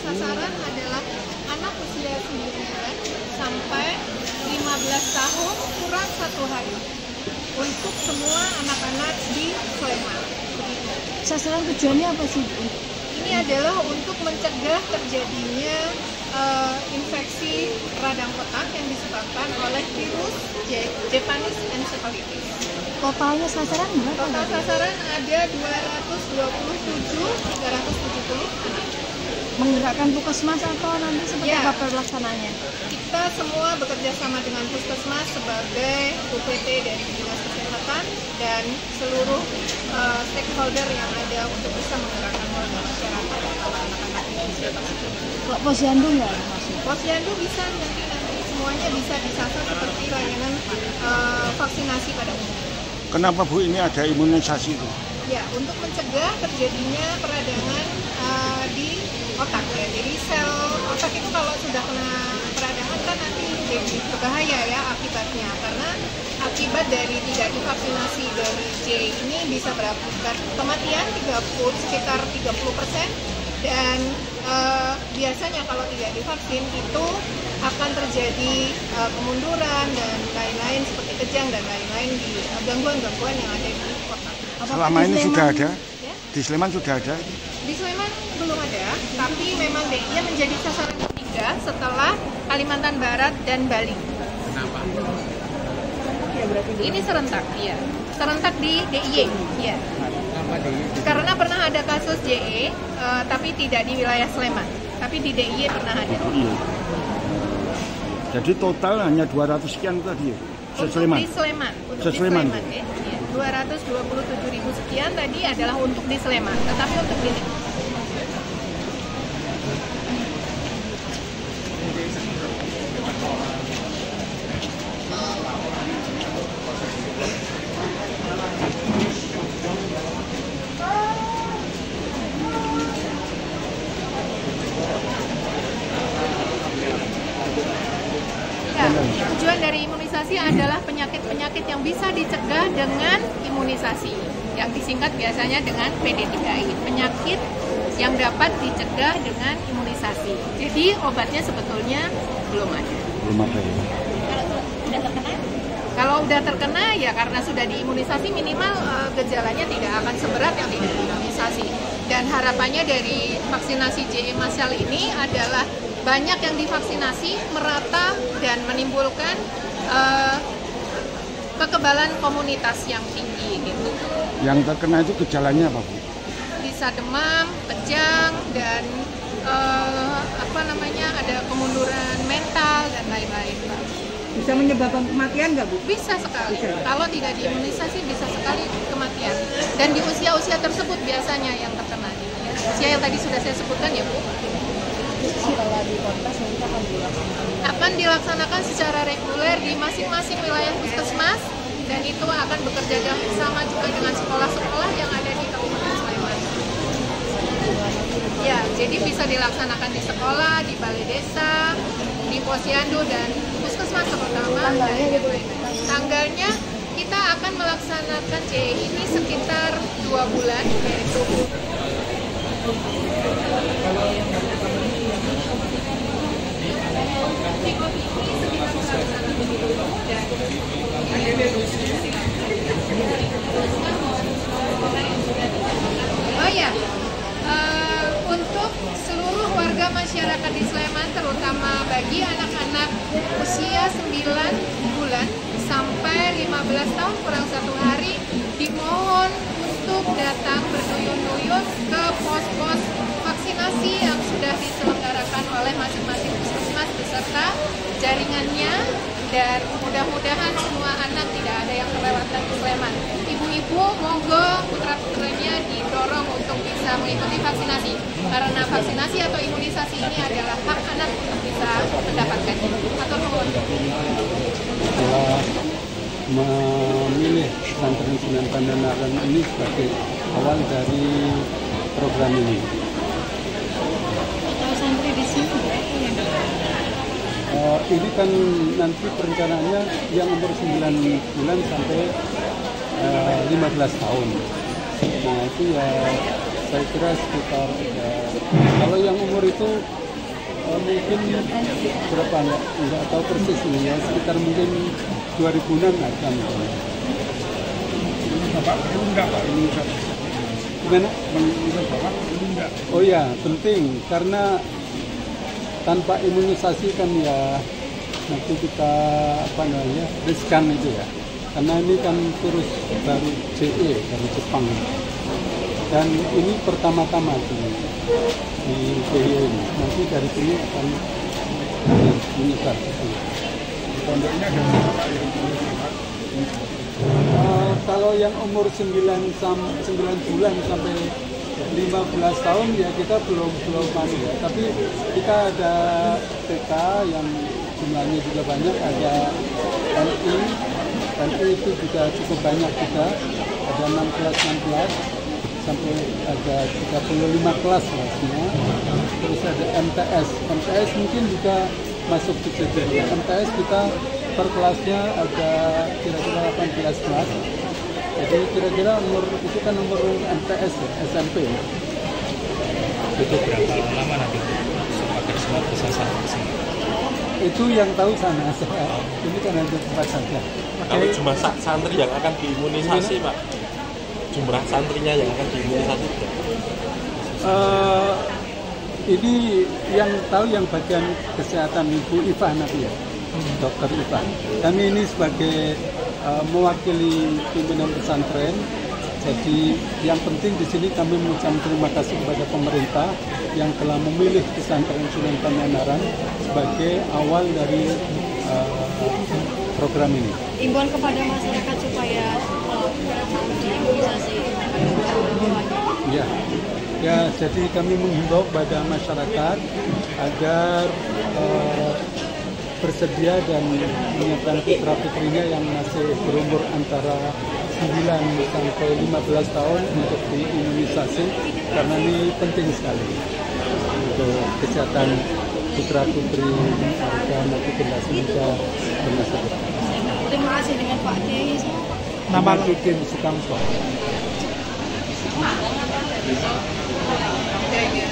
Sasaran adalah anak usia 9 bulan sampai 15 tahun kurang 1 hari untuk semua anak-anak di Sleman. Sasaran tujuannya apa sih, Bu? Ini adalah untuk mencegah terjadinya infeksi radang otak yang disebabkan oleh virus Japanese encephalitis. Totalnya sasaran berapa? Total sasaran ada 227.370 anak. Menggerakkan puskesmas atau nanti seperti apa pelaksanaannya? Kita semua bekerja sama dengan puskesmas sebagai UPT dari Dinas Kesehatan dan seluruh stakeholder yang ada untuk bisa menggerakkan warga masyarakat atau anak-anak di usia tersebut. Kalau posyandu nggak masuk? Posyandu bisa nanti semuanya bisa disasar seperti layanan vaksinasi pada umumnya. Kenapa Bu ini ada imunisasi itu? Ya, untuk mencegah terjadinya peradangan di otak ya. Jadi sel otak itu kalau sudah kena peradangan kan nanti jadi berbahaya ya akibatnya, karena akibat dari tidak divaksinasi dari J ini bisa berakibat kematian sekitar 30%, dan biasanya kalau tidak divaksin itu akan terjadi kemunduran dan lain-lain seperti kejang dan lain-lain di gangguan-gangguan yang ada di otak. Selama ini sudah ada? Ya? Di Sleman sudah ada? Di Sleman belum ada, tapi memang DIY menjadi sasaran ketiga setelah Kalimantan Barat dan Bali. Kenapa? Ini serentak, ya. Serentak di DIY, ya. Kenapa DIY? Karena pernah ada kasus JE, tapi tidak di wilayah Sleman. Tapi di DIY pernah ada. Jadi total hanya 200 sekian tadi ya? Untuk di Sleman. Untuk di Sleman. Ya. 227.000 sekian tadi adalah untuk di Sleman, tetapi untuk di tujuan dari imunisasi adalah penyakit-penyakit yang bisa dicegah dengan imunisasi, yang disingkat biasanya dengan PD3I, penyakit yang dapat dicegah dengan imunisasi. Jadi obatnya sebetulnya belum ada. Belum ada ya? Kalau udah terkena ya karena sudah diimunisasi minimal gejalanya tidak akan seberat yang tidak diimunisasi. Dan harapannya dari vaksinasi JE massal ini adalah banyak yang divaksinasi, merata, dan menimbulkan kekebalan komunitas yang tinggi gitu. Yang terkena itu gejalanya apa, Bu? Bisa demam, kejang, dan ada kemunduran mental dan lain-lain. Bisa menyebabkan kematian nggak, Bu? Bisa sekali. Bisa. Kalau tidak diimunisasi bisa sekali kematian. Dan di usia-usia tersebut biasanya yang terkena. Ya. Usia yang tadi sudah saya sebutkan ya, Bu. Setelah di Ponpes nanti akan dilaksanakan. Akan dilaksanakan secara reguler di masing-masing wilayah puskesmas, dan itu akan bekerja sama juga dengan sekolah-sekolah yang ada di Kabupaten Sleman. Ya, jadi bisa dilaksanakan di sekolah, di balai desa, di posyandu dan puskesmas terutama. Tanggalnya kita akan melaksanakan JE ini sekitar 2 bulan, yaitu oh ya, untuk seluruh warga masyarakat di Sleman, terutama bagi anak-anak usia 9 bulan sampai 15 tahun kurang satu hari dimohon untuk datang berduyun-duyun ke pos-pos vaksinasi yang sudah diselenggarakan oleh masing-masing puskesmas beserta jaringannya, dan mudah-mudahan semua anak tidak ada yang kelewatan di Sleman. Ibu-ibu monggo putra-putrinya didorong untuk bisa mengikuti vaksinasi, karena vaksinasi atau imunisasi ini adalah hak anak untuk bisa mendapatkannya. Atur nuwun. Setelah memilih pesantren Sunan Pandanaran ini sebagai awal dari program ini. Kalau santri di sini Ini kan nanti perencanaannya yang umur 9 bulan sampai 15 tahun. Nah itu ya saya kira sekitar kalau yang umur itu mungkin berapa nggak tahu persis ini ya, sekitar mungkin 2000-an ada mungkin. Bapak enggak Pak, ini Gimana? Bapak enggak. Oh ya, penting karena tanpa imunisasi kan ya nanti kita riskan itu ya. Karena ini kan virus baru CE dari Jepang. Dan ini pertama-tama di DIY ini. Nanti dari sini akan menyebar. Pondoknya ada berapa yang Kalau yang umur 9 bulan sampai 15 tahun ya kita belum ya. Tapi kita ada TK yang jumlahnya juga banyak, ada NI itu juga cukup banyak juga. Ada 16 sampai ada 35 kelas kelasnya. Terus ada MTS mungkin juga masuk di situ. MTS kita per kelasnya ada kira-kira 18 kelas. Jadi kira-kira umur itu kan umur MTS ya, SMP. Itu berapa lama nanti agar semua bisa sampai sini? Itu yang tahu sana. Ini kan hanya tempat saja. Kalau jumlah santri yang akan diimunisasi, Pak, jumlah santrinya yang akan diimunisasi ini yang tahu yang bagian kesehatan Ibu Iva nanti ya, Dokter Iva. Kami ini sebagai mewakili pimpinan pesantren. Jadi yang penting di sini kami mengucapkan terima kasih kepada pemerintah yang telah memilih pesantren Sunan Pandanaran sebagai awal dari program ini. imbauan kepada masyarakat supaya imunisasi. Ya, jadi kami menghimbau kepada masyarakat agar bersedia dan menyiapkan putra-putrinya yang masih berumur antara 9 sampai 15 tahun untuk diimunisasi, karena ini penting sekali untuk kesehatan putra-putri warga nanti generasi muda bermasa depan. Terima kasih dengan Pak Kiai. Nama Kikin Sukamto. Thank you.